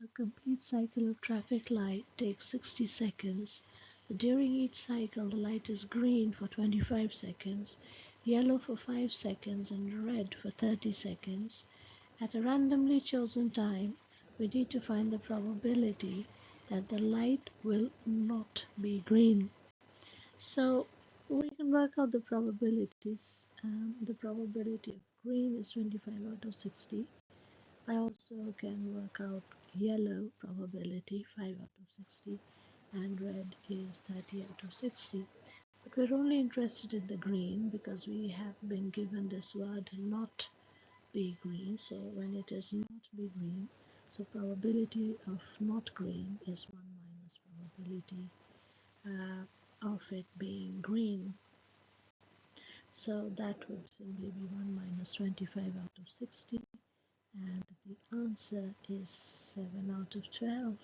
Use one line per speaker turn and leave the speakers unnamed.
A complete cycle of traffic light takes 60 seconds. During each cycle, the light is green for 25 seconds, yellow for 5 seconds, and red for 30 seconds. At a randomly chosen time, we need to find the probability that the light will not be green. So we can work out the probabilities. The probability of green is 25 out of 60. I also can work out yellow probability 5 out of 60 and red is 30 out of 60. But we're only interested in the green because we have been given this word not be green. So when it is not be green, so probability of not green is 1 minus probability of it being green. So that would simply be 1 minus 25 out of 60, and the answer is 7 out of 12.